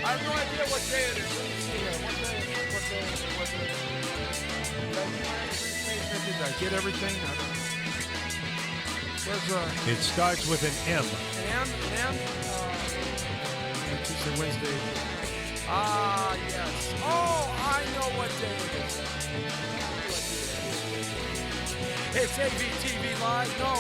I have no idea what day it is. Let me see here. What day? Did I get everything? I don't know. Where's It starts with an M. An M? Tuesday, Wednesday. Ah, yes. Oh, I know what day it is. It's AVTV Live. No.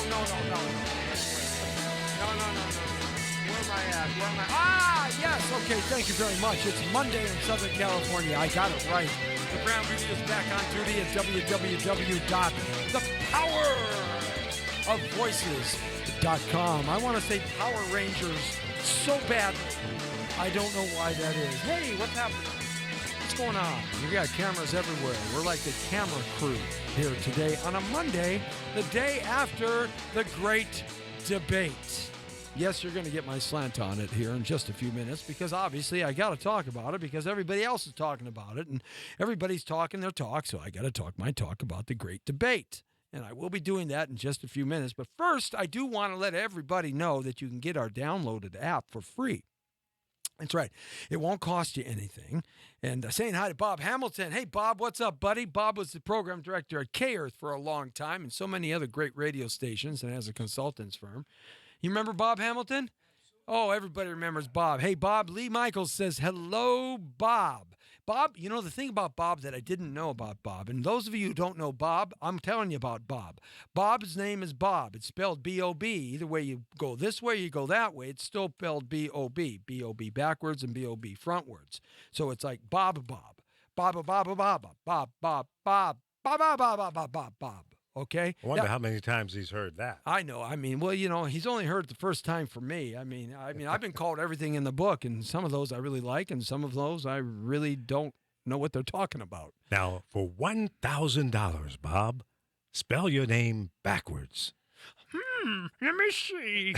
Where am I at? Ah, yes. Okay, thank you very much. It's Monday in Southern California. I got it right. The Brown Beauty is back on duty at www.thepowerofvoices.com. I want to say Power Rangers so badly. I don't know why that is. Hey, what's happening? What's going on? We got cameras everywhere. We're like the camera crew here today on a Monday, the day after the great debate. Yes, you're going to get my slant on it here in just a few minutes because obviously I got to talk about it because everybody else is talking about it and everybody's talking their talk, so I got to talk my talk about the great debate. And I will be doing that in just a few minutes. But first, I do want to let everybody know that you can get our downloaded app for free. That's right. It won't cost you anything. And saying hi to Bob Hamilton. Hey, Bob, what's up, buddy? Bob was the program director at K-Earth for a long time and so many other great radio stations and has a consultants firm. You remember Bob Hamilton? Oh, everybody remembers Bob. Hey, Bob, Lee Michaels says, hello, Bob. Bob, you know, the thing about Bob that I didn't know about Bob, and those of you who don't know Bob, I'm telling you about Bob. Bob's name is Bob. It's spelled B-O-B. Either way you go this way, you go that way. It's still spelled B-O-B. B-O-B backwards and B-O-B frontwards. So it's like Bob. Bob. Okay? I wonder how many times he's heard that. I know. I mean, well, you know, he's only heard it the first time for me. I mean, I've been called everything in the book, and some of those I really like, and some of those I really don't know what they're talking about. Now, for $1,000, Bob, spell your name backwards. Let me see.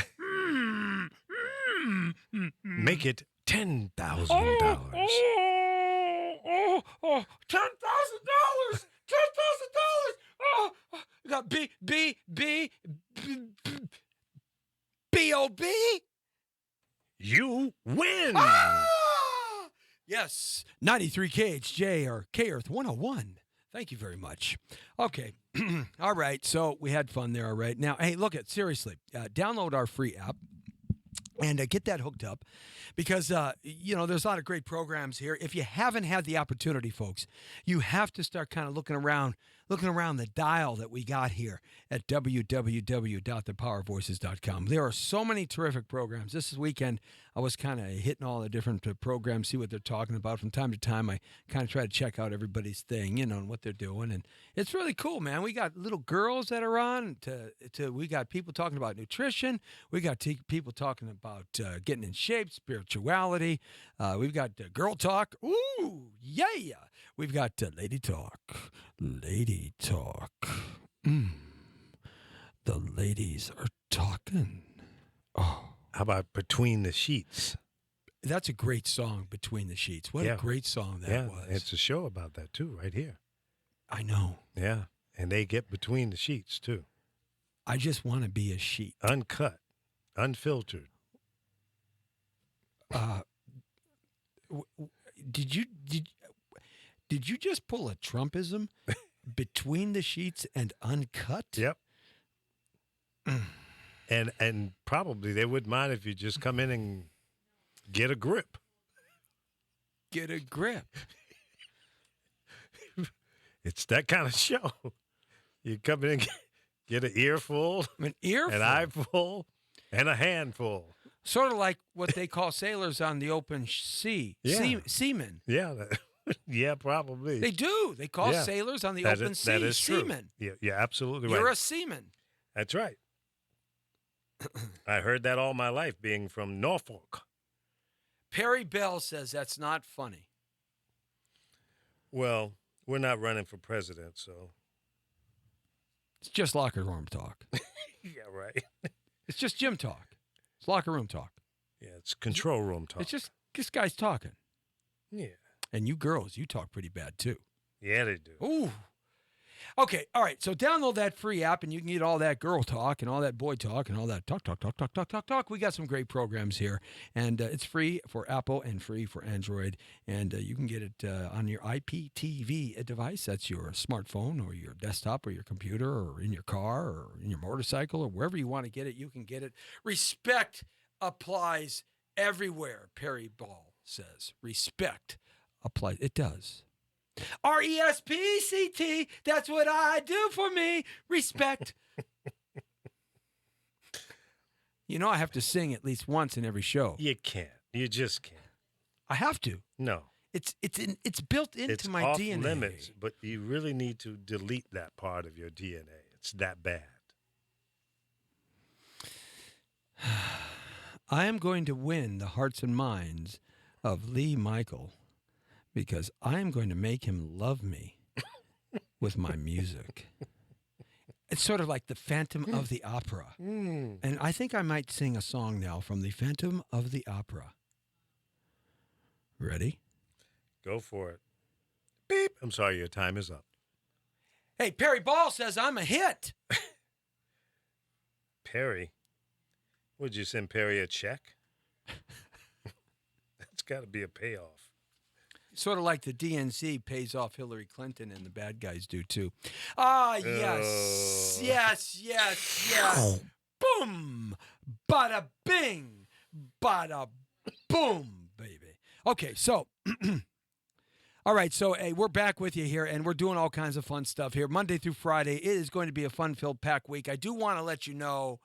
Make it $10,000. $10,000. $10,000. You got B-O-B? You win. Ah! Yes, 93 KHJ or K-Earth 101. Thank you very much. Okay. All right. So we had fun there. All right. Now, hey, look at seriously, download our free app and get that hooked up because, you know, there's a lot of great programs here. If you haven't had the opportunity, folks, you have to start kind of looking around the dial that we got here at www.thepowervoices.com. There are so many terrific programs. This weekend, I was kind of hitting all the different programs, see what they're talking about. From time to time, I kind of try to check out everybody's thing, you know, and what they're doing. And it's really cool, man. We got little girls that are on. We got people talking about nutrition. We got people talking about getting in shape, spirituality. We've got girl talk. Ooh, yeah. We've got lady talk. Lady talk. The ladies are talking. Oh. How about Between the Sheets? That's a great song, Between the Sheets. What a great song that was. It's a show about that, too, right here. I know. Yeah, and they get between the sheets, too. I just want to be a sheet. Uncut, unfiltered. Did you just pull a Trumpism? Between the sheets and uncut? Yep. And probably they wouldn't mind if you just come in and get a grip. Get a grip. It's that kind of show. You come in and get an earful. An earful? An eyeful. And a handful. Sort of like what they call sailors on the open sea. Yeah. Seamen. Yeah. Yeah, probably. They do. They call sailors on the open sea that is seamen. True. Yeah, absolutely right. You're a seaman. That's right. I heard that all my life being from Norfolk. Perry Bell says that's not funny. Well, we're not running for president, so. It's just locker room talk. Yeah, right. It's just gym talk. It's locker room talk. Yeah, it's control room talk. It's just guys talking. Yeah. And you girls, you talk pretty bad, too. Yeah, they do. Ooh. Okay, all right. So download that free app, and you can get all that girl talk and all that boy talk and all that talk. We got some great programs here, and it's free for Apple and free for Android, and you can get it on your IPTV device. That's your smartphone or your desktop or your computer or in your car or in your motorcycle or wherever you want to get it. You can get it. Respect applies everywhere. Perry Ball says respect applies. It does. RESPCT, that's what I do for me. Respect. You know I have to sing at least once in every show. You can't. You just can't. I have to. No. It's built into It's my off DNA. limits, but you really need to delete that part of your DNA. It's that bad. I am going to win the hearts and minds of Lee Michael because I am going to make him love me with my music. It's sort of like the Phantom of the Opera. And I think I might sing a song now from the Phantom of the Opera. Ready? Go for it. Beep. I'm sorry, your time is up. Hey, Perry Ball says I'm a hit. Perry? Would you send Perry a check? That's got to be a payoff. Sort of like the DNC pays off Hillary Clinton and the bad guys do too. Ah, yes. Yes. Boom. Bada bing. Bada boom, baby. Okay, so, all right, so hey, we're back with you here, and we're doing all kinds of fun stuff here. Monday through Friday, it is going to be a fun-filled pack week. I do want to let you know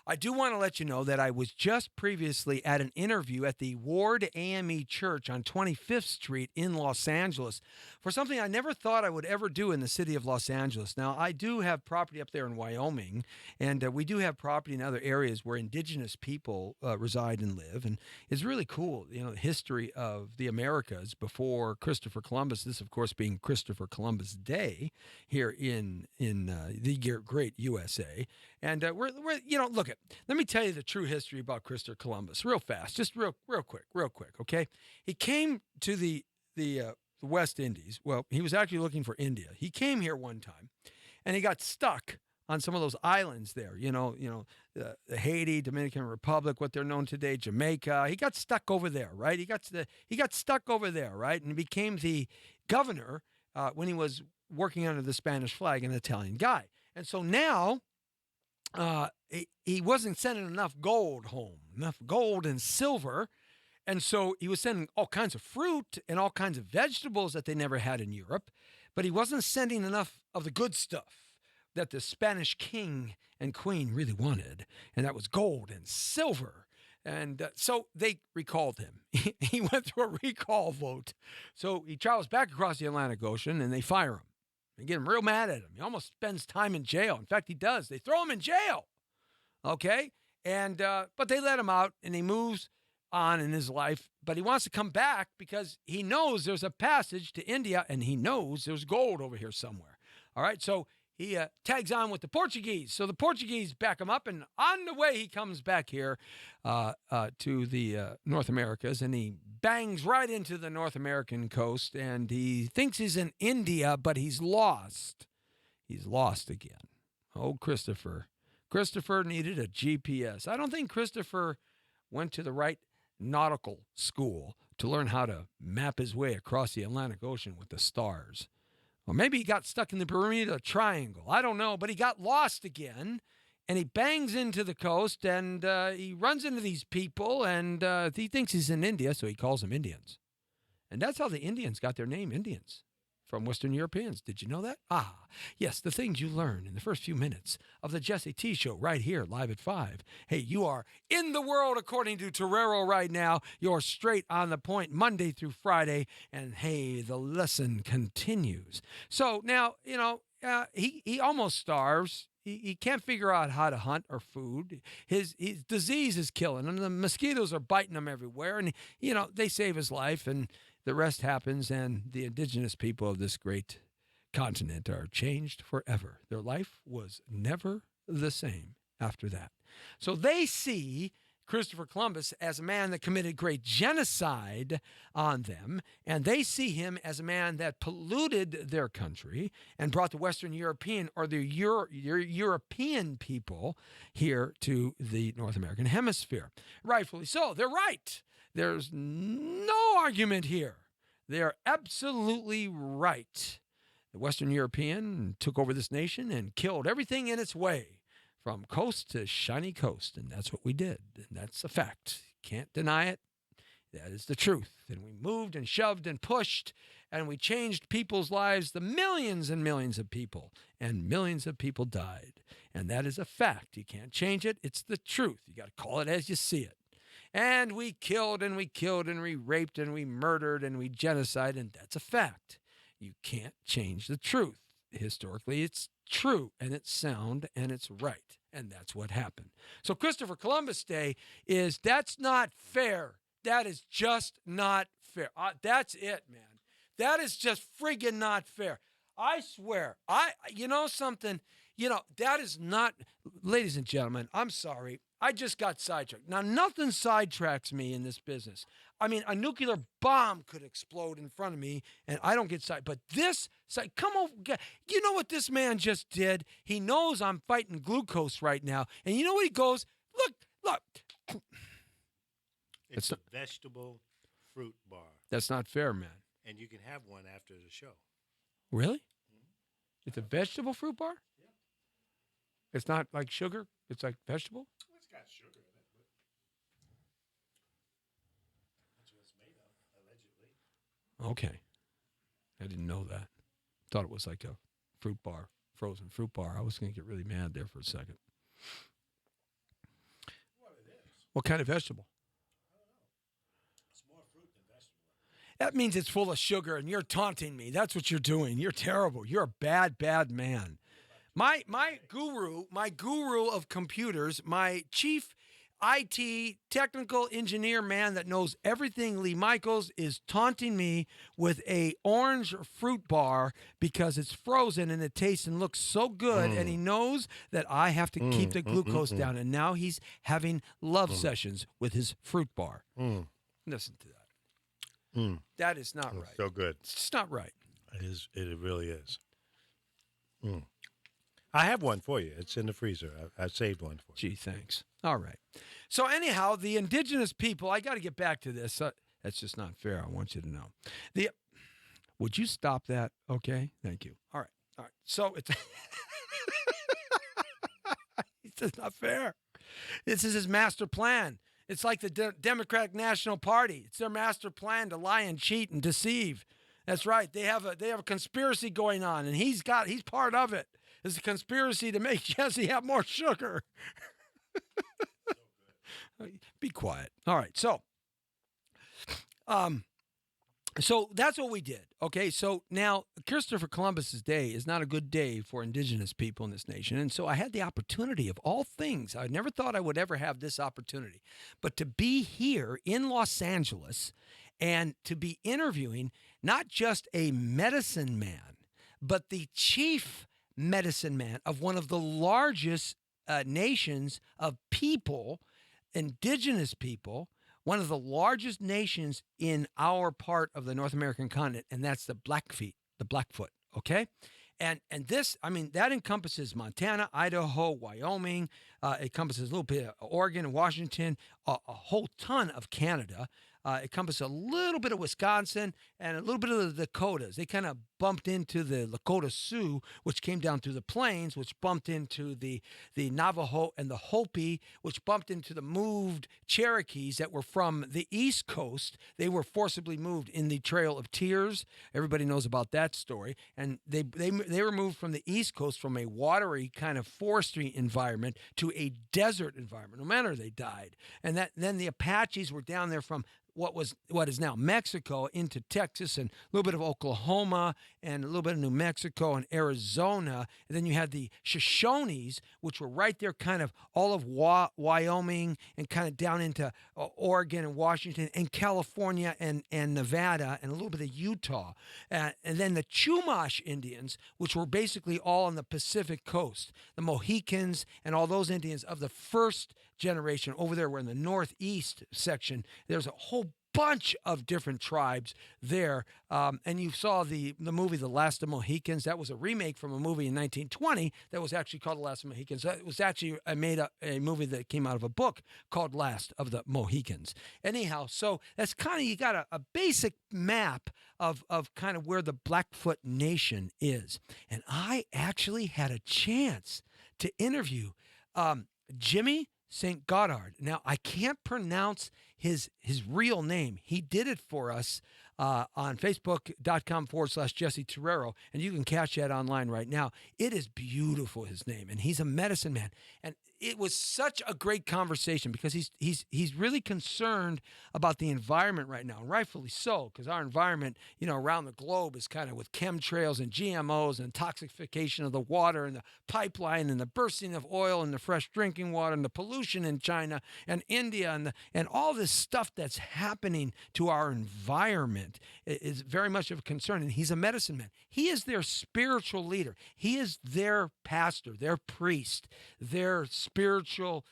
that I was just previously at an interview at the Ward AME Church on 25th Street in Los Angeles for something I never thought I would ever do in the city of Los Angeles. Now, I do have property up there in Wyoming, and we do have property in other areas where indigenous people reside and live, and it's really cool, you know, the history of the Americas before Christopher Columbus, this, of course, being Christopher Columbus Day here in the great USA. And we're you know, look, let me tell you the true history about Christopher Columbus real fast, just real quick, okay? He came to the West Indies. Well, he was actually looking for India. He came here one time, and he got stuck on some of those islands there, the Haiti, Dominican Republic, what they're known today, Jamaica. He got stuck over there, right? He got stuck over there, right? And became the governor when he was working under the Spanish flag, an Italian guy. And so now he wasn't sending enough gold home, enough gold and silver. And so he was sending all kinds of fruit and all kinds of vegetables that they never had in Europe, but he wasn't sending enough of the good stuff that the Spanish king and queen really wanted, and that was gold and silver. And so they recalled him. He went through a recall vote. So he travels back across the Atlantic Ocean, and they fire him. They get him real mad at him. He almost spends time in jail. In fact, he does. They throw him in jail. Okay? And but they let him out, and he moves on in his life. But he wants to come back because he knows there's a passage to India, and he knows there's gold over here somewhere. All right? So he tags on with the Portuguese. So the Portuguese back him up, and on the way he comes back here to the North Americas, and he bangs right into the North American coast, and he thinks he's in India, but he's lost. He's lost again. Oh, Christopher. Christopher needed a GPS. I don't think Christopher went to the right nautical school to learn how to map his way across the Atlantic Ocean with the stars. Or maybe he got stuck in the Bermuda Triangle. I don't know, but he got lost again, and he bangs into the coast, and he runs into these people, and he thinks he's in India, so he calls them Indians. And that's how the Indians got their name, Indians, from Western Europeans. Did you know that? Ah, yes, the things you learn in the first few minutes of the Jesse T Show right here, live at 5. Hey, you are in the world according to Torero right now. You're straight on the point Monday through Friday. And hey, the lesson continues. So now, he almost starves. He can't figure out how to hunt or food. His disease is killing him. The mosquitoes are biting him everywhere. And, they save his life, and the rest happens, and the indigenous people of this great continent are changed forever. Their life was never the same after that. So they see Christopher Columbus as a man that committed great genocide on them, and they see him as a man that polluted their country and brought the Western European or the European people here to the North American hemisphere. Rightfully so. They're right. There's no argument here. They are absolutely right. The Western European took over this nation and killed everything in its way, from coast to shiny coast, and that's what we did, and that's a fact. Can't deny it. That is the truth. And we moved and shoved and pushed, and we changed people's lives, the millions and millions of people, and millions of people died. And that is a fact. You can't change it. It's the truth. You got to call it as you see it. And we killed and we killed and we raped and we murdered and we genocide, and that's a fact. You can't change the truth. Historically, it's true and it's sound and it's right. And that's what happened. So Christopher Columbus Day that's not fair. That is just not fair. That's it, man. That is just friggin' not fair. I swear. You know something? That is not, ladies and gentlemen, I'm sorry. I just got sidetracked. Now, nothing sidetracks me in this business. I mean, a nuclear bomb could explode in front of me, and I don't get sidetracked. But this, come over. You know what this man just did? He knows I'm fighting glucose right now. And you know what he goes? Look. It's a vegetable fruit bar. That's not fair, man. And you can have one after the show. Really? Mm-hmm. It's a vegetable fruit bar? Yeah. It's not like sugar? It's like vegetable? Well, it's got sugar in it, but that's what it's made of, allegedly. Okay. I didn't know that. Thought it was like a fruit bar, frozen fruit bar. I was going to get really mad there for a second. Well, it is. What kind of vegetable? I don't know. It's more fruit than vegetable. That means it's full of sugar, and you're taunting me. That's what you're doing. You're terrible. You're a bad, bad man. My guru of computers, my chief IT technical engineer man that knows everything, Lee Michaels, is taunting me with a orange fruit bar because it's frozen and it tastes and looks so good, and he knows that I have to keep the glucose down, and now he's having love sessions with his fruit bar. Listen to that. That is not right. So good. It's not right. It is. It really is. I have one for you. It's in the freezer. I saved one for you. Gee, thanks. All right. So anyhow, the indigenous people, I got to get back to this. That's just not fair. I want you to know. Would you stop that? Okay. Thank you. All right. So it's it's just not fair. This is his master plan. It's like the Democratic National Party. It's their master plan to lie and cheat and deceive. That's right. They have a conspiracy going on, and he's part of it. It's a conspiracy to make Jesse have more sugar. Be quiet. All right. So that's what we did. Okay. So now Christopher Columbus's day is not a good day for indigenous people in this nation. And so I had the opportunity of all things. I never thought I would ever have this opportunity, but to be here in Los Angeles and to be interviewing not just a medicine man, but the chief medicine man of one of the largest nations of people, indigenous people, one of the largest nations in our part of the North American continent, and that's the Blackfoot, okay? And this, I mean, that encompasses Montana, Idaho, Wyoming. It encompasses a little bit of Oregon and Washington, a whole ton of Canada. It encompasses a little bit of Wisconsin and a little bit of the Dakotas. They kind of bumped into the Lakota Sioux, which came down through the plains, which bumped into the Navajo and the Hopi, which bumped into the moved Cherokees that were from the East Coast. They were forcibly moved in the Trail of Tears. Everybody knows about that story. And they were moved from the East Coast from a watery kind of forestry environment to a desert environment. No matter they died. And then the Apaches were down there from what is now Mexico into Texas and a little bit of Oklahoma and a little bit of New Mexico and Arizona. And then you had the Shoshones, which were right there kind of all of Wyoming and kind of down into Oregon and Washington and California and Nevada and a little bit of Utah. And then the Chumash Indians, which were basically all on the Pacific coast, the Mohicans and all those Indians of the first generation over there. We're in the northeast section. There's a whole bunch of different tribes there. And you saw the movie The Last of Mohicans. That was a remake from a movie in 1920 that was actually called The Last of Mohicans. It was actually a movie that came out of a book called Last of the Mohicans. Anyhow, so that's kind of, you got a basic map of kind of where the Blackfoot Nation is. And I actually had a chance to interview Jimmy St. Goddard. Now, I can't pronounce his real name. He did it for us on Facebook.com/Jesse Terrero, and you can catch that online right now. It is beautiful, his name, and he's a medicine man. And it was such a great conversation because he's really concerned about the environment right now, and rightfully so, because our environment, around the globe is kind of with chemtrails and GMOs and toxification of the water and the pipeline and the bursting of oil and the fresh drinking water and the pollution in China and India and all this stuff that's happening to our environment is very much of a concern. And he's a medicine man. He is their spiritual leader. He is their pastor, their priest, their spiritual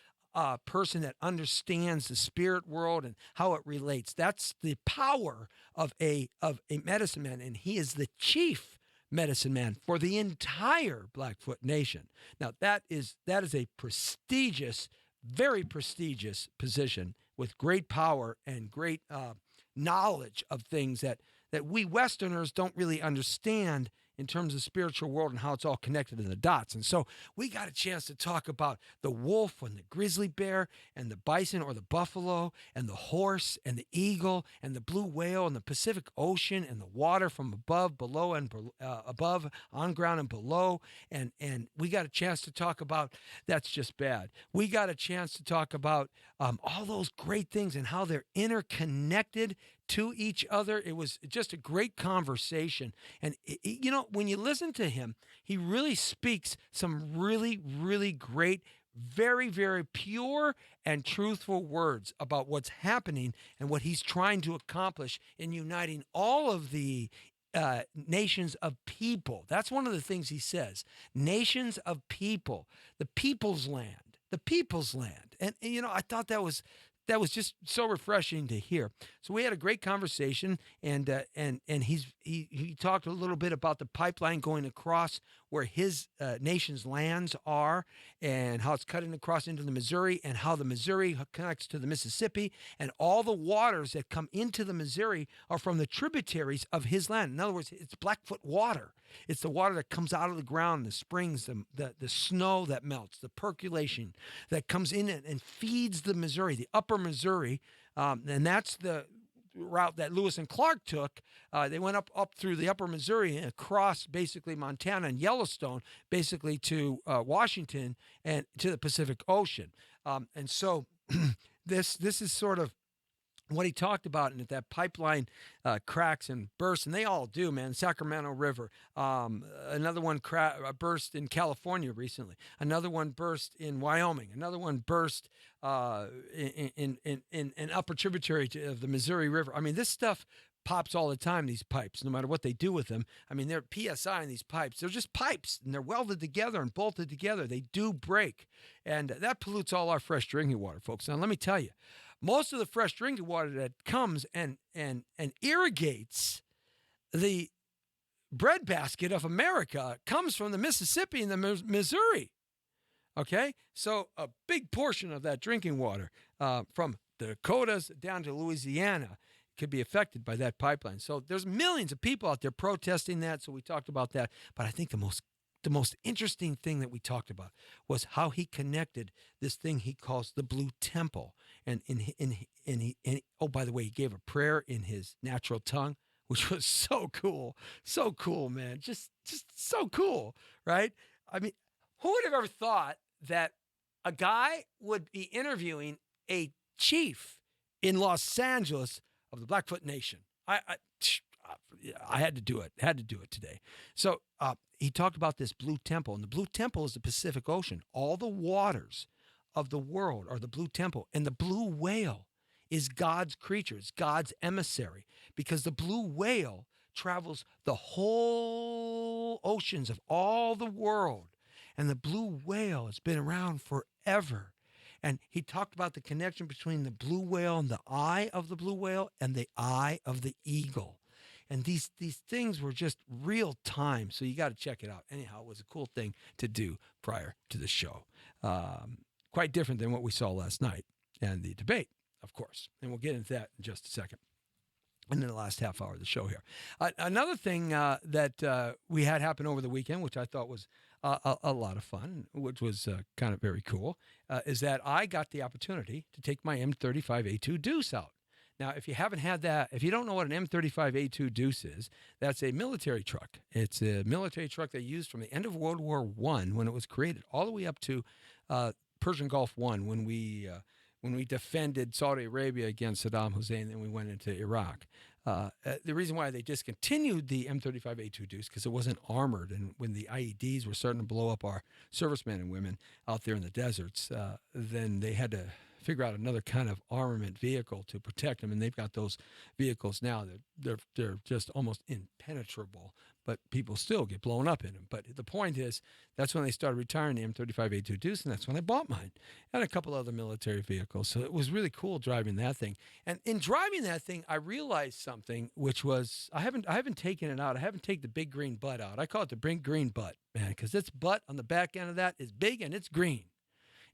person that understands the spirit world and how it relates. That's the power of a medicine man, and he is the chief medicine man for the entire Blackfoot Nation. Now, that is a prestigious, very prestigious position with great power and great knowledge of things that we Westerners don't really understand in terms of the spiritual world and how it's all connected in the dots. And so we got a chance to talk about the wolf and the grizzly bear and the bison or the buffalo and the horse and the eagle and the blue whale and the Pacific Ocean and the water from above, below, and above, on ground and below. And we got a chance to talk about that's just bad. We got a chance to talk about all those great things and how they're interconnected to each other. It was just a great conversation. And, when you listen to him, he really speaks some really, really great, very, very pure and truthful words about what's happening and what he's trying to accomplish in uniting all of the nations of people. That's one of the things he says. Nations of people, the people's land, the people's land. And I thought that was just so refreshing to hear. So we had a great conversation, and he talked a little bit about the pipeline going across where his nation's lands are, and how it's cutting across into the Missouri, and how the Missouri connects to the Mississippi, and all the waters that come into the Missouri are from the tributaries of his land. In other words, it's Blackfoot water. It's the water that comes out of the ground, the springs, the snow that melts, the percolation that comes in and feeds the Missouri, the upper Missouri, and that's the route that Lewis and Clark took. They went up through the upper Missouri and across basically Montana and Yellowstone, basically to Washington and to the Pacific Ocean. And so this is sort of what he talked about, and that pipeline cracks and bursts, and they all do, man. Sacramento River, another one burst in California recently. Another one burst in Wyoming. Another one burst in an upper tributary of the Missouri River. I mean, this stuff pops all the time, these pipes, no matter what they do with them. I mean, they're PSI in these pipes. They're just pipes, and they're welded together and bolted together. They do break, and that pollutes all our fresh drinking water, folks. Now, let me tell you, most of the fresh drinking water that comes and irrigates the breadbasket of America comes from the Mississippi and the Missouri. Okay? So a big portion of that drinking water from the Dakotas down to Louisiana could be affected by that pipeline. So there's millions of people out there protesting that, so we talked about that. But I think the most interesting thing that we talked about was how he connected this thing he calls the Blue Temple. And oh, by the way, he gave a prayer in his natural tongue, which was so cool, man. Just so cool, right? I mean, who would have ever thought that a guy would be interviewing a chief in Los Angeles of the Blackfoot Nation. I had to do it. Had to do it today. So he talked about this Blue Temple, and the Blue Temple is the Pacific Ocean. All the waters of the world are the Blue Temple, and the blue whale is God's creature. It's God's emissary, because the blue whale travels the whole oceans of all the world, and the blue whale has been around forever. And he talked about the connection between the blue whale and the eye of the blue whale and the eye of the eagle. And these things were just real time. So you got to check it out. Anyhow, it was a cool thing to do prior to the show. Quite different than what we saw last night and the debate, of course. And we'll get into that in just a second. And in the last half hour of the show here. Another thing that we had happen over the weekend, which I thought was a lot of fun, which was kind of very cool, is that I got the opportunity to take my M35A2 Deuce out. Now, if you haven't had that, if you don't know what an M35A2 Deuce is, that's a military truck. It's a military truck they used from the end of World War I when it was created, all the way up to Persian Gulf I when we defended Saudi Arabia against Saddam Hussein, and we went into Iraq. The reason why they discontinued the M35A2 Deuce because it wasn't armored, and when the IEDs were starting to blow up our servicemen and women out there in the deserts, then they had to figure out another kind of armament vehicle to protect them, and they've got those vehicles now that they're just almost impenetrable, but people still get blown up in them. But the point is, that's when they started retiring the M35A2 Deuce, and that's when I bought mine, and a couple other military vehicles. So it was really cool driving that thing. And in driving that thing, I realized something, which was I haven't taken it out. I haven't taken the big green butt out. I call it the big green butt, man, because its butt on the back end of that is big and it's green.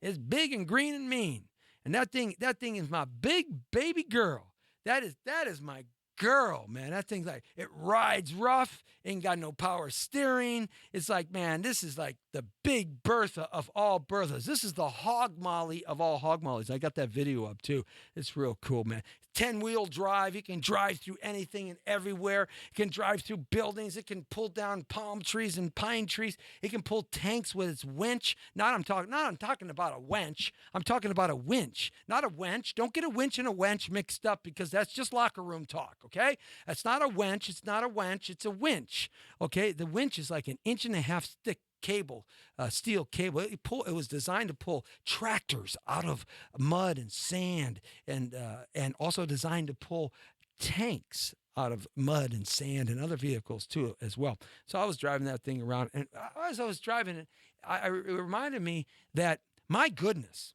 It's big and green and mean. And that thing is my big baby girl. That is my girl, man. That thing's like, it rides rough, ain't got no power steering. It's like, man, this is like the big Bertha of all Berthas. This is the hog molly of all hog mollies. I got that video up too. It's real cool, man. 10-wheel drive. You can drive through anything and everywhere. It can drive through buildings. It can pull down palm trees and pine trees. It can pull tanks with its winch. I'm talking about a wench. I'm talking about a winch, not a wench. Don't get a winch and a wench mixed up, because that's just locker room talk, okay? That's not a wench. It's not a wench. It's a winch, okay? The winch is like an 1.5 inch thick cable, steel cable. It was designed to pull tractors out of mud and sand, and also designed to pull tanks out of mud and sand and other vehicles too as well. So I was driving that thing around, and as I was driving it, it reminded me that, my goodness,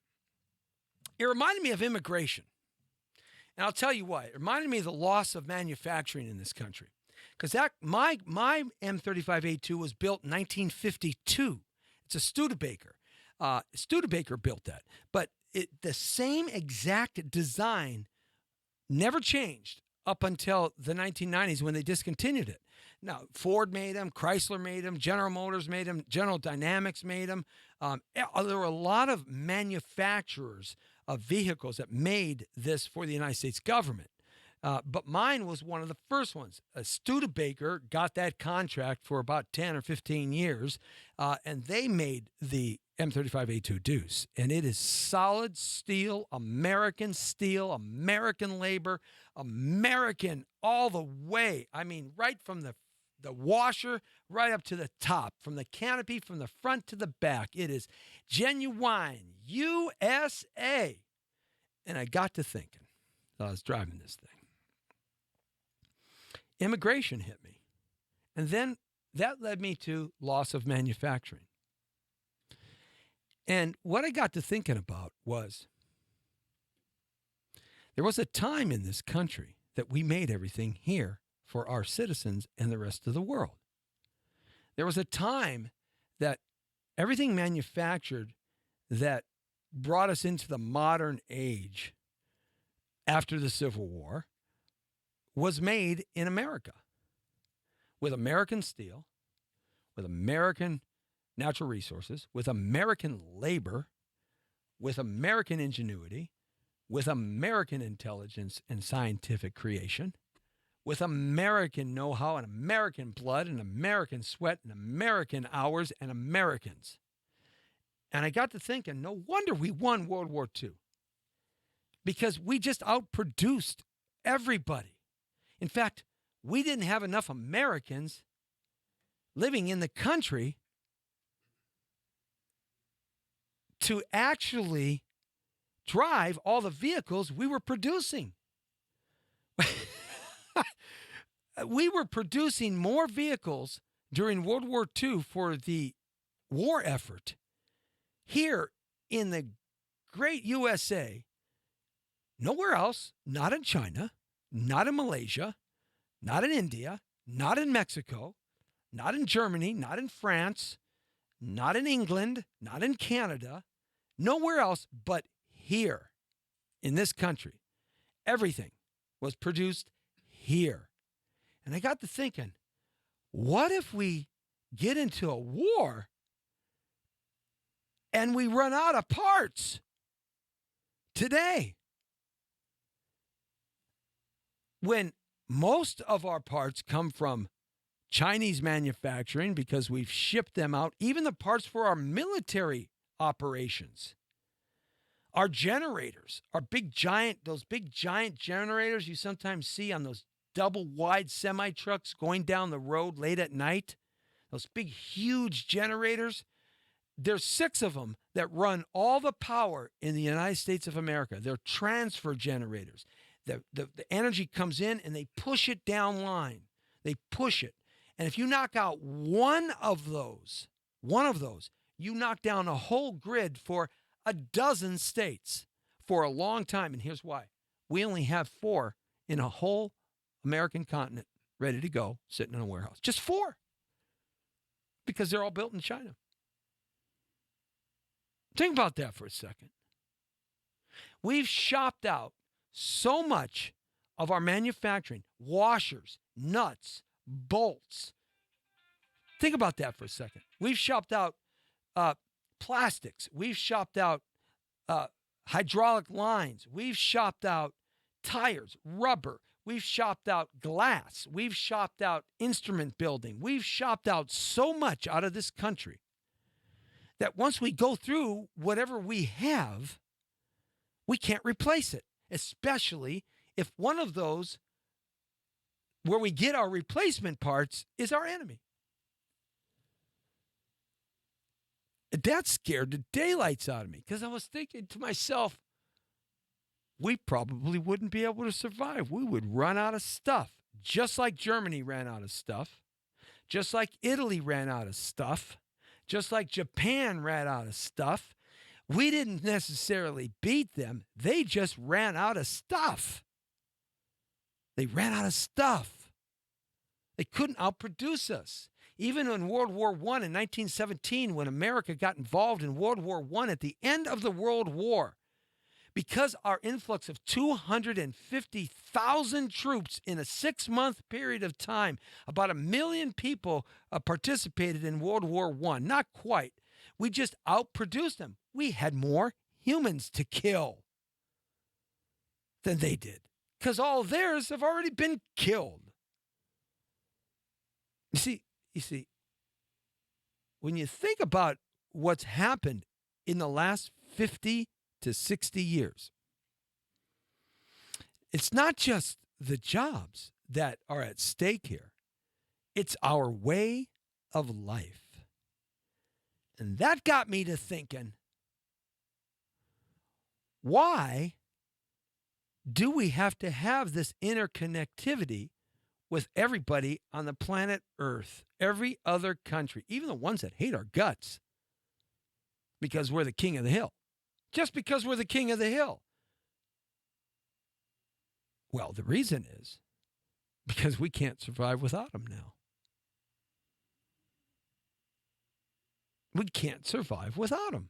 it reminded me of immigration. And I'll tell you why. It reminded me of the loss of manufacturing in this country. Because my M35A2 was built in 1952. It's a Studebaker. Studebaker built that. But the same exact design never changed up until the 1990s when they discontinued it. Now, Ford made them, Chrysler made them, General Motors made them, General Dynamics made them. There were a lot of manufacturers of vehicles that made this for the United States government. But mine was one of the first ones. Studebaker got that contract for about 10 or 15 years, and they made the M35A2 Deuce. And it is solid steel, American labor, American all the way. I mean, right from the washer right up to the top, from the canopy, from the front to the back. It is genuine USA. And I got to thinking, I was driving this thing. Immigration hit me. And then that led me to loss of manufacturing. And what I got to thinking about was, there was a time in this country that we made everything here for our citizens and the rest of the world. There was a time that everything manufactured that brought us into the modern age after the Civil War was made in America, with American steel, with American natural resources, with American labor, with American ingenuity, with American intelligence and scientific creation, with American know-how and American blood and American sweat and American hours and Americans. And I got to thinking, no wonder we won World War II, because we just outproduced everybody. In fact, we didn't have enough Americans living in the country to actually drive all the vehicles we were producing. We were producing more vehicles during World War II for the war effort here in the great USA, nowhere else, not in China, not in Malaysia, not in India, not in Mexico, not in Germany, not in France, not in England, not in Canada, nowhere else but here in this country. Everything was produced here. And I got to thinking, what if we get into a war and we run out of parts today? When most of our parts come from Chinese manufacturing because we've shipped them out, even the parts for our military operations. Our generators, those big giant generators you sometimes see on those double wide semi trucks going down the road late at night, those big, huge generators. There's 6 of them that run all the power in the United States of America. They're transfer generators. The energy comes in and they push it down line. They push it. And if you knock out one of those, you knock down a whole grid for a dozen states for a long time. And here's why. We only have 4 in a whole American continent ready to go, sitting in a warehouse. Just 4. Because they're all built in China. Think about that for a second. We've shopped out so much of our manufacturing, washers, nuts, bolts. Think about that for a second. We've shopped out plastics. We've shopped out hydraulic lines. We've shopped out tires, rubber. We've shopped out glass. We've shopped out instrument building. We've shopped out so much out of this country that once we go through whatever we have, we can't replace it, especially if one of those where we get our replacement parts is our enemy. That scared the daylights out of me because I was thinking to myself, we probably wouldn't be able to survive. We would run out of stuff, just like Germany ran out of stuff, just like Italy ran out of stuff, just like Japan ran out of stuff. We didn't necessarily beat them. They just ran out of stuff. They ran out of stuff. They couldn't outproduce us. Even in World War I in 1917, when America got involved in World War I at the end of the World War, because our influx of 250,000 troops in a 6-month period of time, about 1 million people participated in World War I. Not quite. We just outproduced them. We had more humans to kill than they did because all theirs have already been killed. You see, when you think about what's happened in the last 50 to 60 years, it's not just the jobs that are at stake here. It's our way of life. And that got me to thinking, why do we have to have this interconnectivity with everybody on the planet Earth, every other country, even the ones that hate our guts because we're the king of the hill? Just because we're the king of the hill. Well, the reason is because we can't survive without them now. We can't survive without them.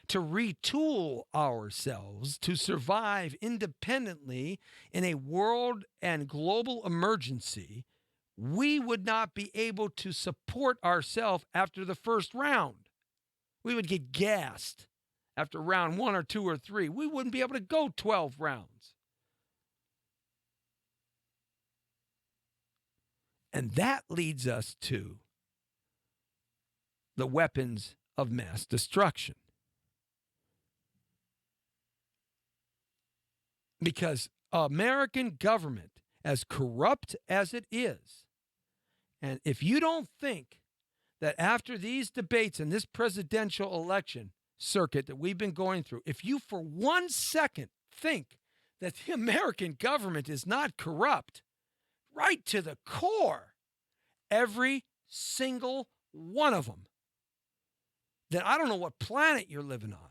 To retool ourselves to survive independently in a world and global emergency, we would not be able to support ourselves after the first round. We would get gassed after round 1 or 2 or 3. We wouldn't be able to go 12 rounds. And that leads us to the weapons of mass destruction. Because American government, as corrupt as it is, and if you don't think that after these debates and this presidential election circuit that we've been going through, if you for 1 second think that the American government is not corrupt, right to the core, every single one of them, then I don't know what planet you're living on.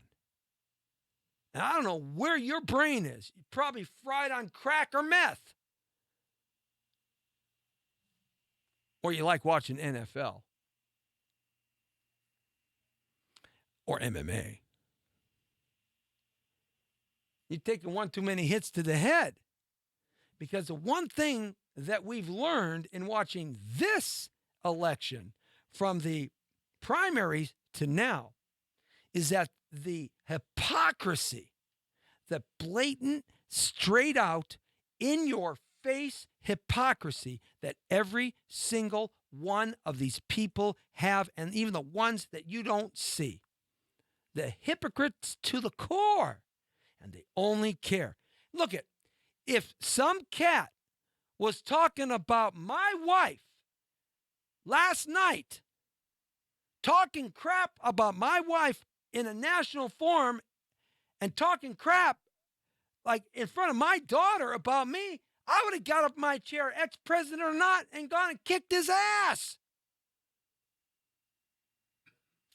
And I don't know where your brain is. You're probably fried on crack or meth. Or you like watching NFL. Or MMA. You've taken one too many hits to the head. Because the one thing that we've learned in watching this election from the primaries to now is that the hypocrisy, the blatant, straight out, in your face hypocrisy that every single one of these people have, and even the ones that you don't see. The hypocrites to the core, and they only care. Look at, if some cat was talking about my wife last night, talking crap about my wife in a national forum and talking crap like in front of my daughter about me, I would have got up my chair, ex-president or not, and gone and kicked his ass.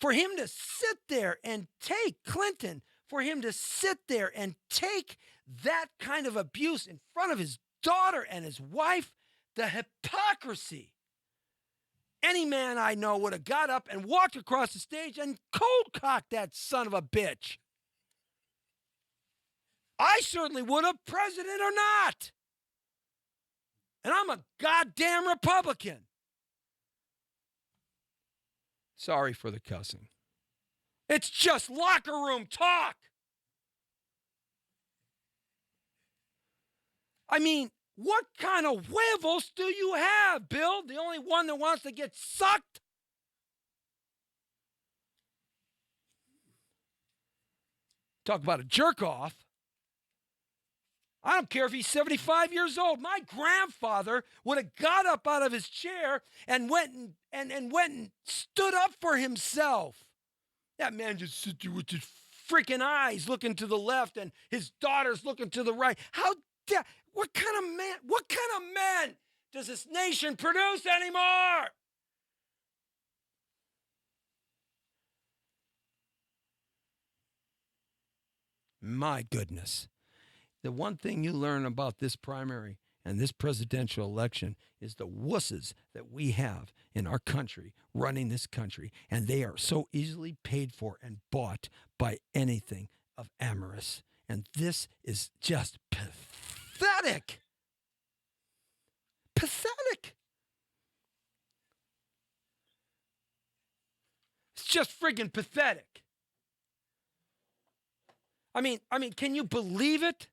For him to sit there and take Clinton, for him to sit there and take that kind of abuse in front of his daughter and his wife, the hypocrisy. Any man I know would have got up and walked across the stage and cold-cocked that son of a bitch. I certainly would have, president or not. And I'm a goddamn Republican. Sorry for the cussing. It's just locker room talk. I mean, what kind of huevos do you have, Bill? The only one that wants to get sucked? Talk about a jerk off. I don't care if he's 75 years old. My grandfather would have got up out of his chair and went and stood up for himself. That man just sits there with his freaking eyes looking to the left and his daughter's looking to the right. What kind of man does this nation produce anymore? My goodness. The one thing you learn about this primary and this presidential election is the wusses that we have in our country running this country. And they are so easily paid for and bought by anything of amorous. And this is just pathetic. Pathetic. It's just friggin' pathetic. I mean, can you believe it?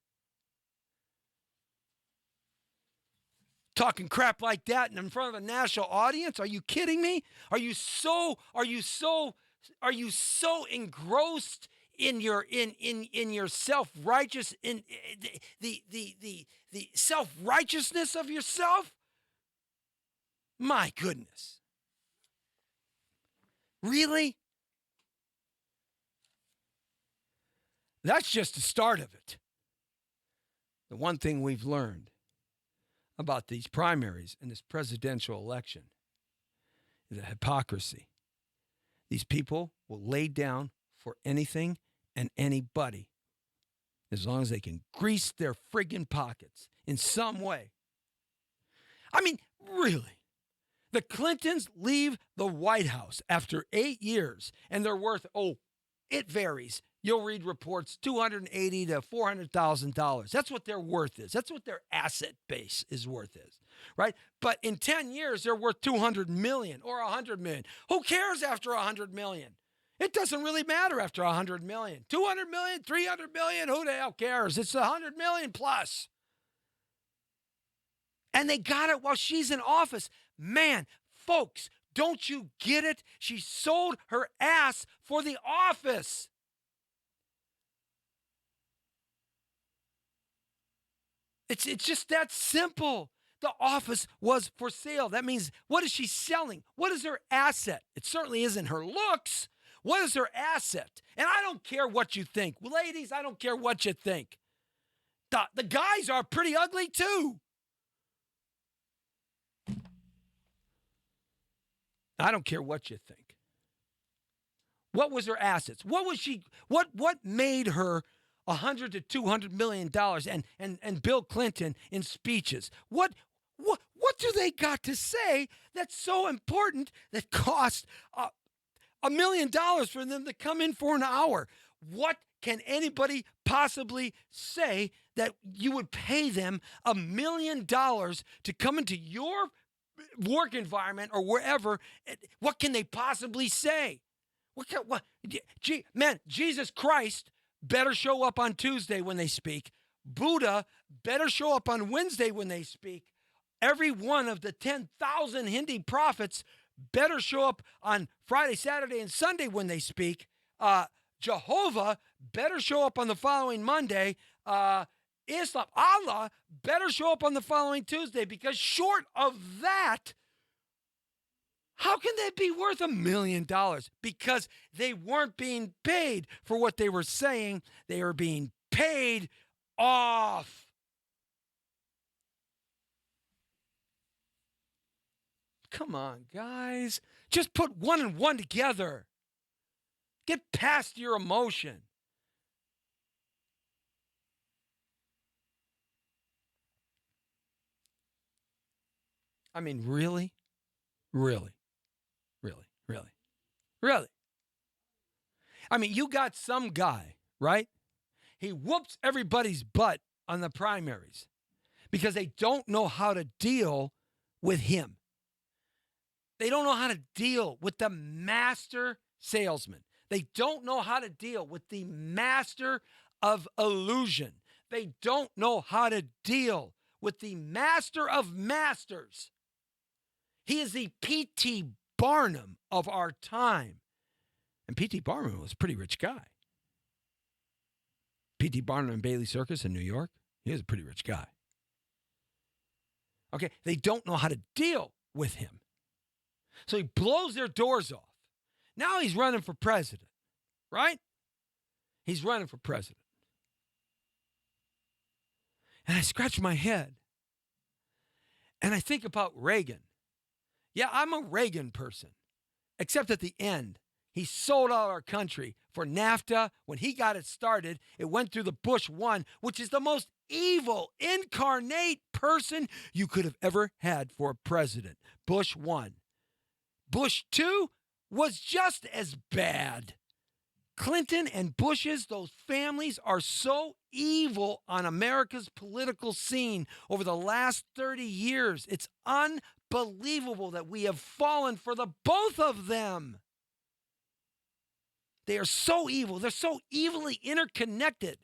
Talking crap like that in front of a national audience? Are you kidding me? Are you so engrossed in your self-righteous in the self-righteousness of yourself? My goodness. Really? That's just the start of it. The one thing we've learned about these primaries and this presidential election is a hypocrisy. These people will lay down for anything and anybody as long as they can grease their friggin' pockets in some way. I mean, really. The Clintons leave the White House after 8 years, and they're worth, it varies. You'll read reports, $280,000 to $400,000. That's what their worth is. That's what their asset base is worth is, right? But in 10 years, they're worth $200 million or $100 million. Who cares after $100 million? It doesn't really matter after $100 million. $200 million, $300 million, who the hell cares? It's $100 million plus. And they got it while she's in office. Man, folks, don't you get it? She sold her ass for the office. It's just that simple. The office was for sale. That means, what is she selling? What is her asset? It certainly isn't her looks. What is her asset? And I don't care what you think. Ladies, I don't care what you think. The guys are pretty ugly too. I don't care what you think. What was her assets? What was she? What made her $100 to $200 million and Bill Clinton in speeches? What do they got to say that's so important that cost $1 million for them to come in for an hour? What can anybody possibly say that you would pay them $1 million to come into your work environment or wherever? What can they possibly say? Man, Jesus Christ better show up on Tuesday when they speak. Buddha better show up on Wednesday when they speak. Every one of the 10,000 Hindi prophets better show up on Friday, Saturday, and Sunday when they speak. Jehovah better show up on the following Monday. Islam, Allah better show up on the following Tuesday, because short of that, how can they be worth $1 million? Because they weren't being paid for what they were saying. They were being paid off. Come on, guys. Just put one and one together. Get past your emotion. I mean, really? Really? Really? Really? Really? I mean, you got some guy, right? He whoops everybody's butt on the primaries because they don't know how to deal with him. They don't know how to deal with the master salesman. They don't know how to deal with the master of illusion. They don't know how to deal with the master of masters. He is the P.T. Barnum of our time. And P.T. Barnum was a pretty rich guy. P.T. Barnum and Bailey Circus in New York, he was a pretty rich guy. Okay, they don't know how to deal with him. So he blows their doors off. Now he's running for president, right? He's running for president. And I scratch my head. And I think about Reagan. Yeah, I'm a Reagan person. Except at the end, he sold out our country for NAFTA. When he got it started, it went through the Bush 1, which is the most evil, incarnate person you could have ever had for a president. Bush 1. Bush 2 was just as bad. Clinton and Bush's, those families are so evil on America's political scene over the last 30 years. It's unbelievable that we have fallen for the both of them. They are so evil. They're so evilly interconnected.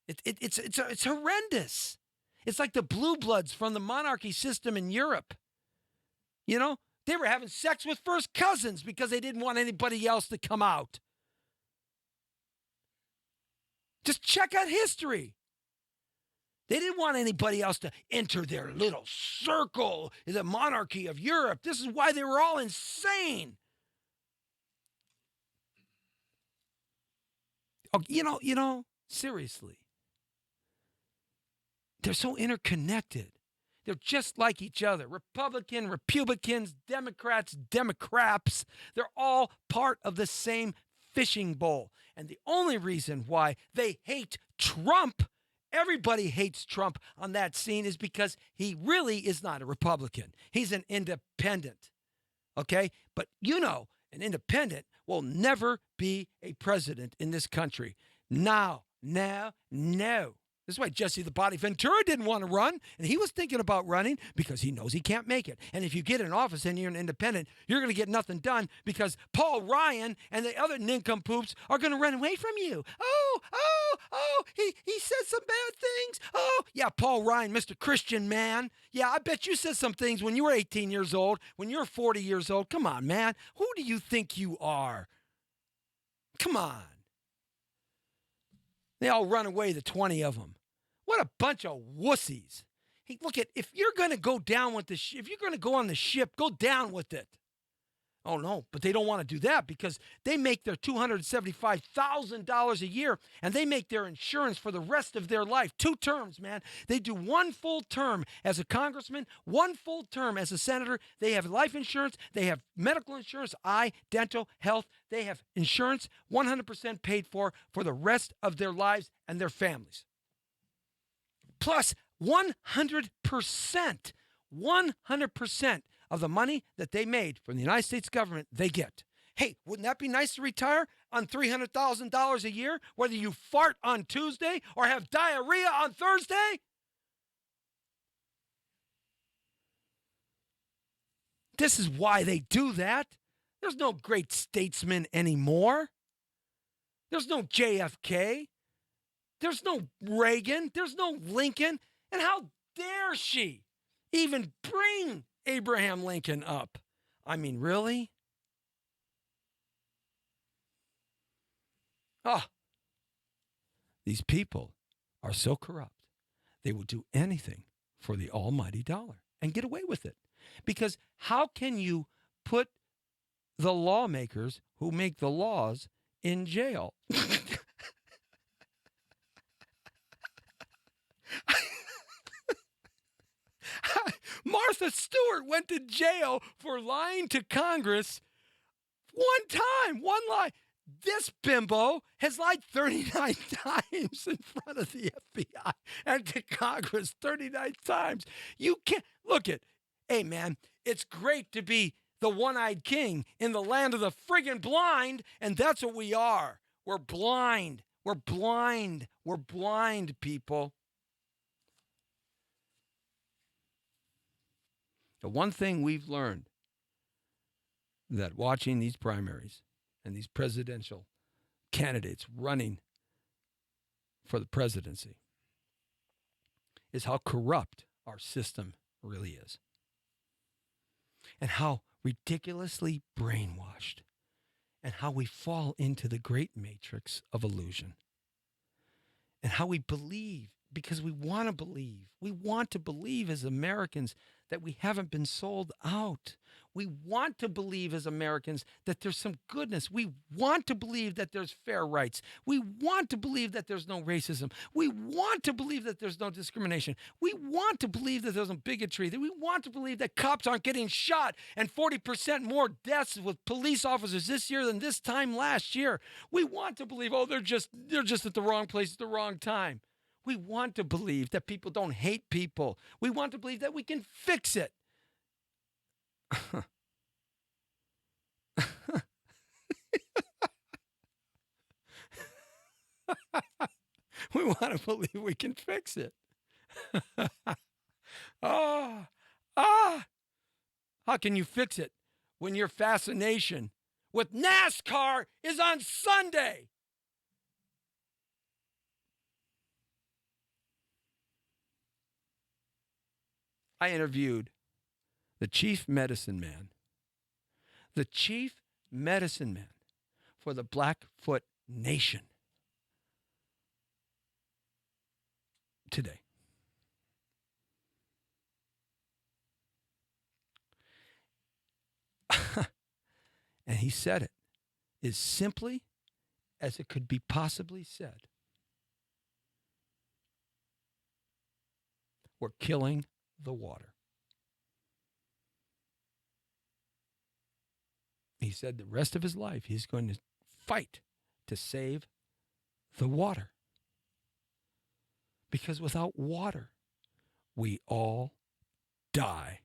It's horrendous. It's like the blue bloods from the monarchy system in Europe. You know, they were having sex with first cousins because they didn't want anybody else to come out. Just check out history. They didn't want anybody else to enter their little circle in the monarchy of Europe. This is why they were all insane. Oh, you know, seriously. They're so interconnected. They're just like each other. Republicans, Democrats, Democrats. They're all part of the same fishing bowl. And the only reason why they hate Trump, everybody hates Trump on that scene, is because he really is not a Republican. He's an independent. Okay? But you know, an independent will never be a president in this country. No. This is why Jesse the Body Ventura didn't want to run, and he was thinking about running because he knows he can't make it. And if you get in office and you're an independent, you're going to get nothing done because Paul Ryan and the other nincompoops are going to run away from you. He said some bad things. Oh, yeah, Paul Ryan, Mr. Christian man. Yeah, I bet you said some things when you were 18 years old, when you're 40 years old. Come on, man. Who do you think you are? Come on. They all run away, the 20 of them. What a bunch of wussies. Hey, look at, if you're going to go down with the if you're going to go on the ship, go down with it. Oh, no, but they don't want to do that because they make their $275,000 a year and they make their insurance for the rest of their life. 2 terms, man. They do 1 full term as a congressman, 1 full term as a senator. They have life insurance. They have medical insurance, eye, dental, health. They have insurance 100% paid for the rest of their lives and their families. Plus 100%, 100% of the money that they made from the United States government, they get. Hey, wouldn't that be nice to retire on $300,000 a year, whether you fart on Tuesday or have diarrhea on Thursday? This is why they do that. There's no great statesman anymore. There's no JFK. There's no Reagan. There's no Lincoln. And how dare she even bring Abraham Lincoln up? I mean, really? These people are so corrupt. They will do anything for the almighty dollar and get away with it. Because how can you put the lawmakers who make the laws in jail? Martha Stewart went to jail for lying to Congress one time, one lie. This bimbo has lied 39 times in front of the FBI and to Congress 39 times. You can't, look it. Hey, man, it's great to be the one-eyed king in the land of the friggin' blind, and that's what we are. We're blind. We're blind. We're blind, people. The one thing we've learned that watching these primaries and these presidential candidates running for the presidency is how corrupt our system really is and how ridiculously brainwashed and how we fall into the great matrix of illusion and how we believe because we want to believe. We want to believe as Americans that we haven't been sold out. We want to believe as Americans that there's some goodness. We want to believe that there's fair rights. We want to believe that there's no racism. We want to believe that there's no discrimination. We want to believe that there's no bigotry. That we want to believe that cops aren't getting shot and 40% more deaths with police officers this year than this time last year. We want to believe, they're just at the wrong place at the wrong time. We want to believe that people don't hate people. We want to believe that we can fix it. We want to believe we can fix it. How can you fix it when your fascination with NASCAR is on Sunday? I interviewed the chief medicine man for the Blackfoot Nation today. And he said it as simply as it could be possibly said. We're killing the water. He said the rest of his life he's going to fight to save the water. Because without water, we all die.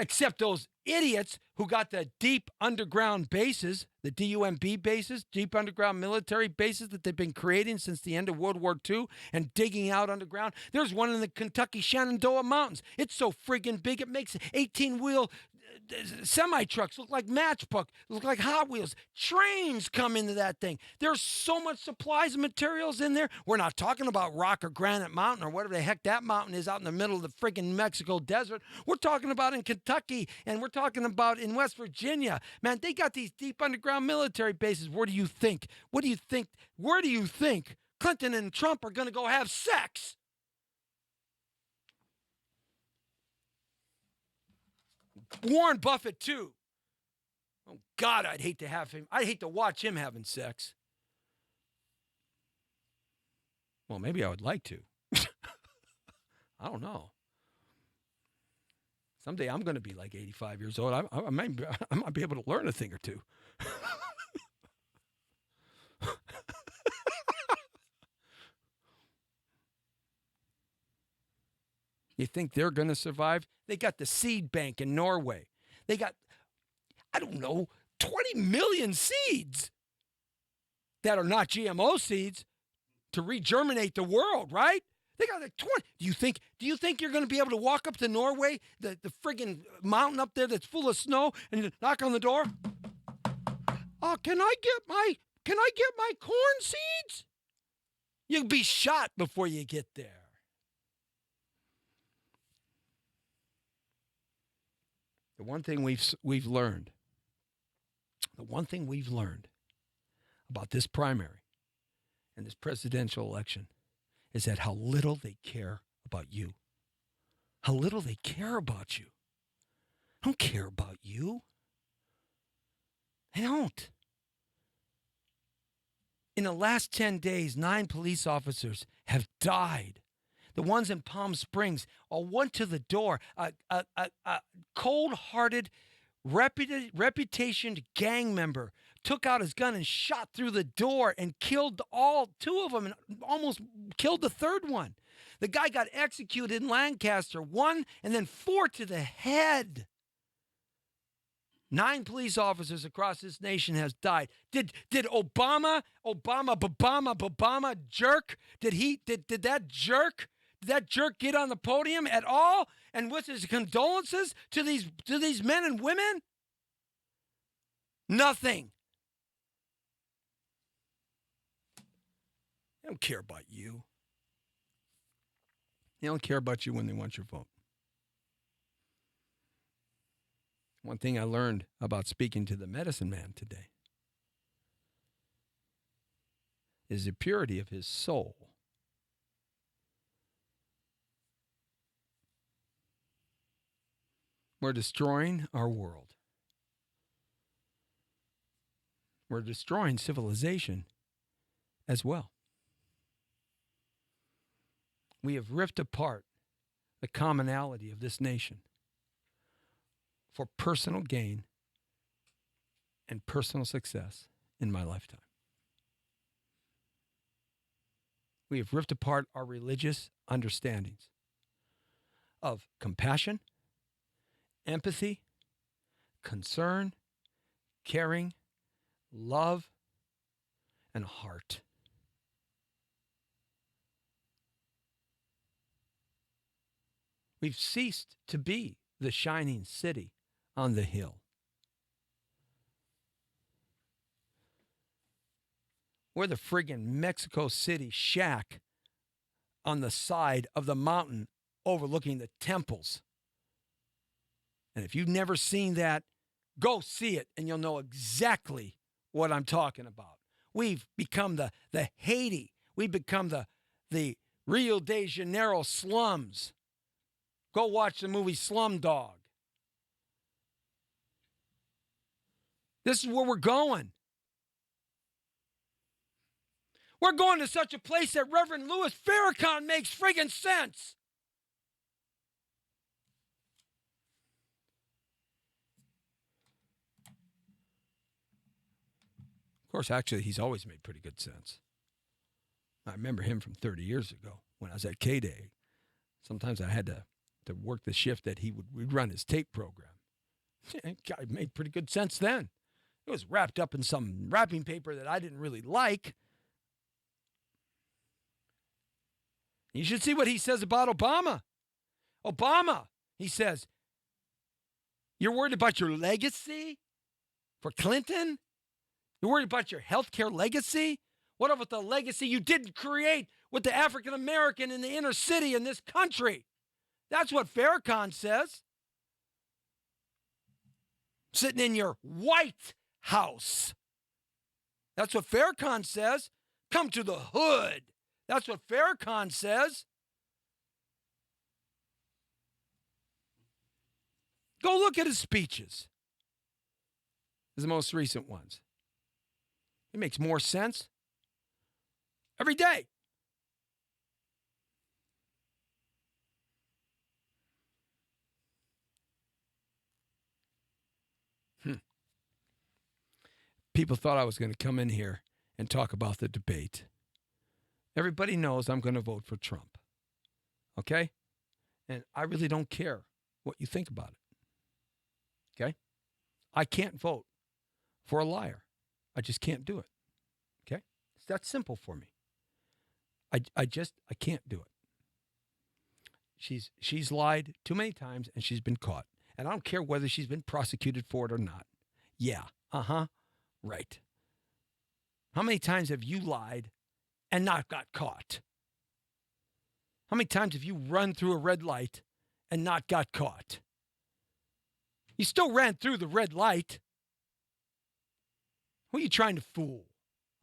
Except those idiots who got the deep underground bases, the DUMB bases, deep underground military bases that they've been creating since the end of World War II and digging out underground. There's one in the Kentucky Shenandoah Mountains. It's so friggin' big, it makes 18-wheel semi-trucks look like matchbook, look like Hot Wheels. Trains come into that thing. There's so much supplies and materials in there. We're not talking about Rock or Granite Mountain or whatever the heck that mountain is out in the middle of the friggin' Mexico desert. We're talking about in Kentucky, and we're talking about in West Virginia. Man, they got these deep underground military bases. Where do you think? Where do you think Clinton and Trump are going to go have sex. Warren Buffett, too. Oh, God, I'd hate to watch him having sex. Well, maybe I would like to. I don't know. Someday I'm going to be like 85 years old. I might be able to learn a thing or two. You think they're going to survive? They got the seed bank in Norway. They got, I don't know, 20 million seeds that are not GMO seeds to regerminate the world, right? They got like 20. Do you think you're going to be able to walk up to Norway, the friggin' mountain up there that's full of snow, and knock on the door? Oh, can I get my corn seeds? You'll be shot before you get there. The one thing we've learned about this primary and this presidential election is that how little they care about you. How little they care about you. They don't care about you. They don't. In the last 10 days, 9 police officers have died. The ones in Palm Springs all went to the door. A cold-hearted, reputation gang member took out his gun and shot through the door and killed all 2 of them and almost killed the 3rd one. The guy got executed in Lancaster, 1 and then 4 to the head. 9 police officers across this nation has died. Did Obama jerk? Did that jerk get on the podium at all and with his condolences to these men and women? Nothing. They don't care about you. They don't care about you when they want your vote. One thing I learned about speaking to the medicine man today is the purity of his soul. We're destroying our world. We're destroying civilization as well. We have ripped apart the commonality of this nation for personal gain and personal success in my lifetime. We have ripped apart our religious understandings of compassion, empathy, concern, caring, love, and heart. We've ceased to be the shining city on the hill. We're the friggin' Mexico City shack on the side of the mountain overlooking the temples. And if you've never seen that, go see it and you'll know exactly what I'm talking about. We've become the Haiti. We've become the Rio de Janeiro slums. Go watch the movie Slumdog. This is where we're going. We're going to such a place that Reverend Louis Farrakhan makes friggin' sense. Of course, actually, he's always made pretty good sense. I remember him from 30 years ago when I was at K-Day. Sometimes I had to work the shift that we'd run his tape program. It made pretty good sense then. It was wrapped up in some wrapping paper that I didn't really like. You should see what he says about Obama. Obama, he says, you're worried about your legacy for Clinton? You're worried about your healthcare legacy? What about the legacy you didn't create with the African American in the inner city in this country? That's what Farrakhan says. Sitting in your White House. That's what Farrakhan says. Come to the hood. That's what Farrakhan says. Go look at his speeches. His most recent ones. It makes more sense every day. People thought I was going to come in here and talk about the debate. Everybody knows I'm going to vote for Trump. Okay? And I really don't care what you think about it. Okay? I can't vote for a liar. I just can't do it. Okay? It's that simple for me. I can't do it. She's lied too many times and she's been caught. And I don't care whether she's been prosecuted for it or not. Yeah. Right. How many times have you lied and not got caught? How many times have you run through a red light and not got caught? You still ran through the red light. Who are you trying to fool?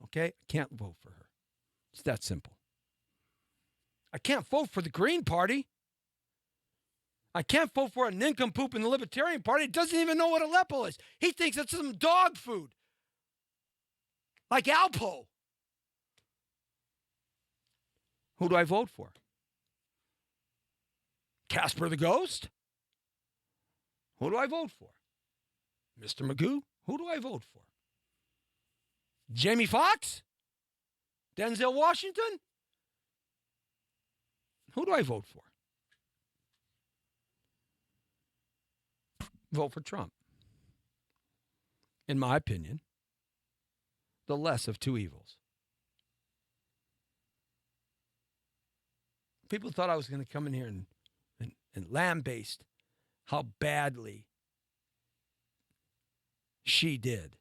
Okay? I can't vote for her. It's that simple. I can't vote for the Green Party. I can't vote for a nincompoop in the Libertarian Party. He doesn't even know what Aleppo is. He thinks it's some dog food. Like Alpo. Who do I vote for? Casper the Ghost? Who do I vote for? Mr. Magoo? Who do I vote for? Jamie Foxx? Denzel Washington? Who do I vote for? Vote for Trump. In my opinion, the less of two evils. People thought I was going to come in here and lambaste how badly she did.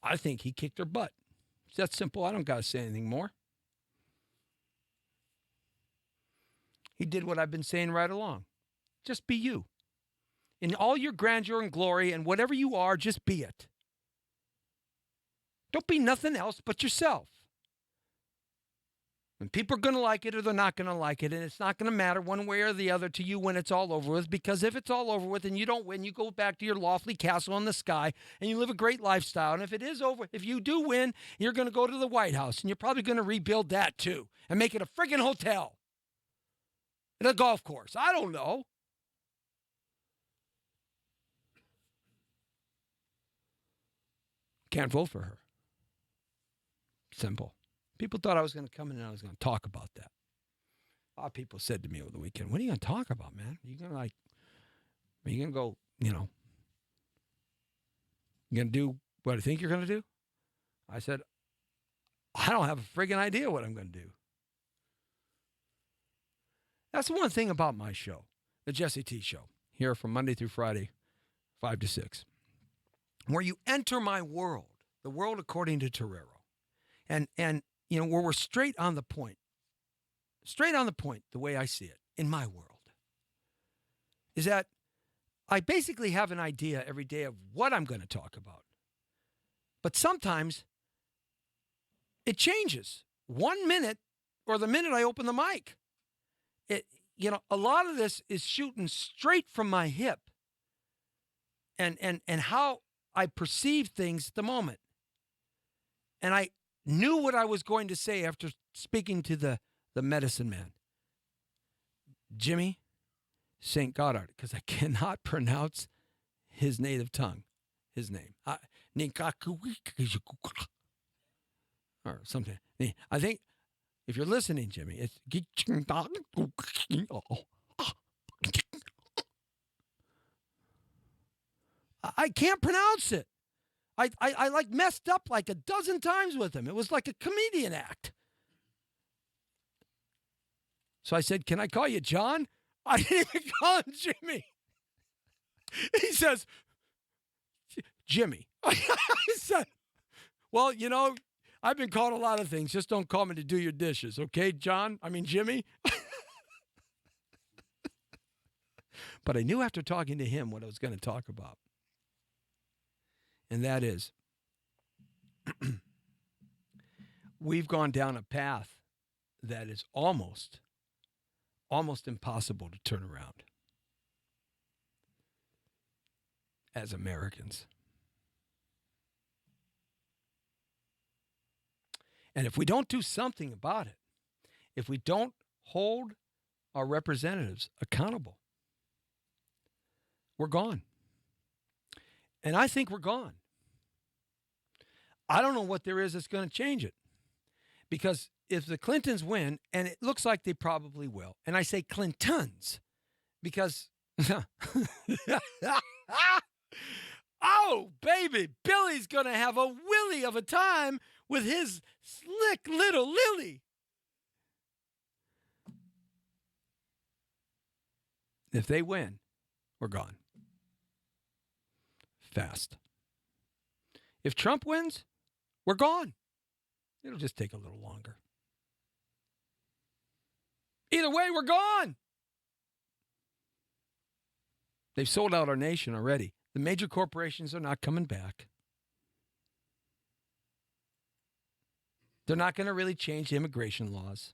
I think he kicked her butt. It's that simple. I don't got to say anything more. He did what I've been saying right along. Just be you. In all your grandeur and glory and whatever you are, just be it. Don't be nothing else but yourself. And people are going to like it or they're not going to like it, and it's not going to matter one way or the other to you when it's all over with, because if it's all over with and you don't win, you go back to your lofty castle in the sky and you live a great lifestyle. And if it is over, if you do win, you're going to go to the White House, and you're probably going to rebuild that too and make it a friggin' hotel and a golf course. I don't know. Can't vote for her. Simple. People thought I was going to come in and I was going to talk about that. A lot of people said to me over the weekend, what are you going to talk about, man? Are you going to go, you're going to do what I think you're going to do? I said, I don't have a friggin' idea what I'm going to do. That's the one thing about my show, the Jesse T Show, here from Monday through Friday, 5 to 6, where you enter my world, the world according to Torero. And where we're straight on the point, the way I see it, in my world, is that I basically have an idea every day of what I'm going to talk about. But sometimes it changes 1 minute or the minute I open the mic. A lot of this is shooting straight from my hip and how I perceive things at the moment. And I knew what I was going to say after speaking to the medicine man, Jimmy St. Goddard, because I cannot pronounce his native tongue, his name. Or something. I think if you're listening, Jimmy, it's I can't pronounce it. I like messed up like a dozen times with him. It was like a comedian act. So I said, can I call you John? I didn't even call him Jimmy. He says, Jimmy. I said, well, I've been called a lot of things. Just don't call me to do your dishes. Okay, Jimmy? But I knew after talking to him what I was going to talk about. And that is we've gone down a path that is almost impossible to turn around as Americans. And if we don't do something about it, if we don't hold our representatives accountable, we're gone. And I think we're gone. I don't know what there is that's going to change it. Because if the Clintons win, and it looks like they probably will, and I say Clintons because, oh, baby, Billy's going to have a willy of a time with his slick little Lily. If they win, we're gone. Fast. If Trump wins, we're gone. It'll just take a little longer. Either way, we're gone. They've sold out our nation already. The major corporations are not coming back. They're not going to really change the immigration laws.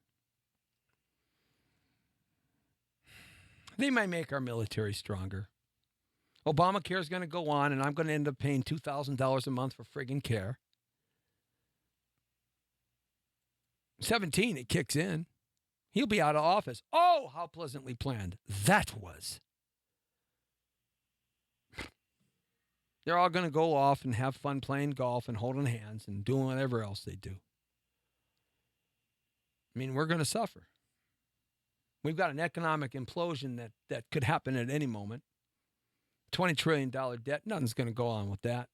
They might make our military stronger. Obamacare is going to go on, and I'm going to end up paying $2,000 a month for friggin' care. 17, it kicks in. He'll be out of office. Oh, how pleasantly planned that was. They're all going to go off and have fun playing golf and holding hands and doing whatever else they do. I mean, we're going to suffer. We've got an economic implosion that could happen at any moment. $20 trillion debt, nothing's going to go on with that.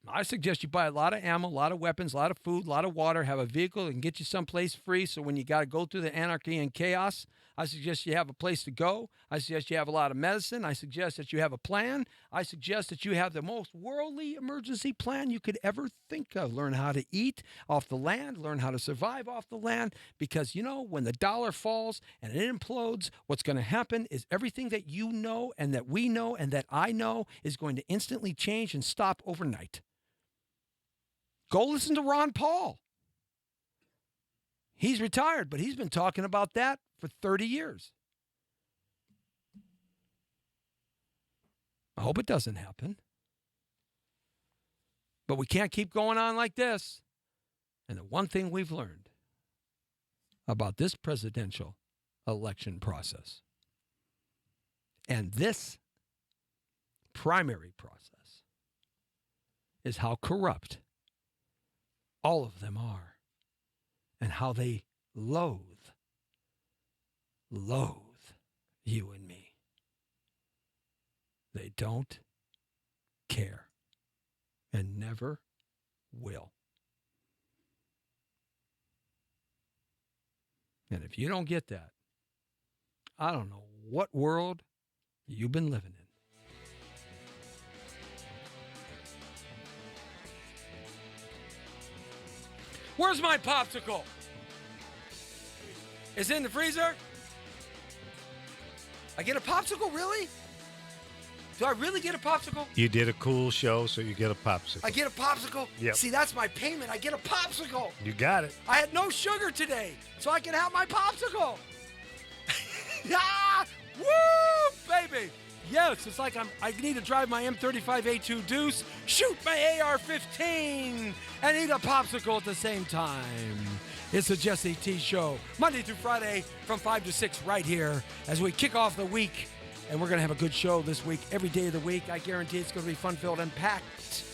I suggest you buy a lot of ammo, a lot of weapons, a lot of food, a lot of water, have a vehicle that can get you someplace free so when you got to go through the anarchy and chaos, I suggest you have a place to go. I suggest you have a lot of medicine. I suggest that you have a plan. I suggest that you have the most worldly emergency plan you could ever think of. Learn how to eat off the land, learn how to survive off the land, because, you know, when the dollar falls and it implodes, what's going to happen is everything that you know and that we know and that I know is going to instantly change and stop overnight. Go listen to Ron Paul. He's retired, but he's been talking about that for 30 years. I hope it doesn't happen. But we can't keep going on like this. And the one thing we've learned about this presidential election process and this primary process is how corrupt all of them are, and how they loathe you and me. They don't care and never will. And if you don't get that, I don't know what world you've been living in. Where's my popsicle? Is it in the freezer? I get a popsicle, really? Do I really get a popsicle? You did a cool show, so you get a popsicle. I get a popsicle? Yep. See, that's my payment. I get a popsicle. You got it. I had no sugar today, so I can have my popsicle. Ah! Woo, baby. Yes, it's like I need to drive my M35A2 Deuce, shoot my AR-15, and eat a popsicle at the same time. It's the Jesse T Show, Monday through Friday from 5 to 6 right here as we kick off the week. And we're going to have a good show this week, every day of the week. I guarantee it's going to be fun-filled and packed.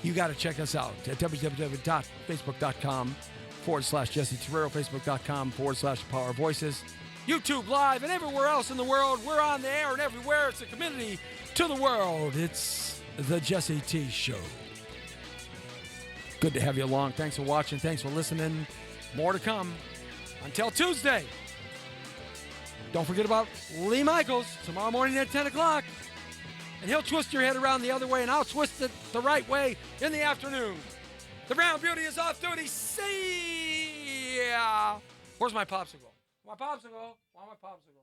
You got to check us out at www.facebook.com/Jesse Terrero, facebook.com/Power Voices. YouTube Live, and everywhere else in the world. We're on the air and everywhere. It's a community to the world. It's the Jesse T Show. Good to have you along. Thanks for watching. Thanks for listening. More to come. Until Tuesday. Don't forget about Lee Michaels tomorrow morning at 10 o'clock. And he'll twist your head around the other way, and I'll twist it the right way in the afternoon. The Brown Beauty is off duty. See ya. Where's my popsicle? My popsicle. Want my popsicle?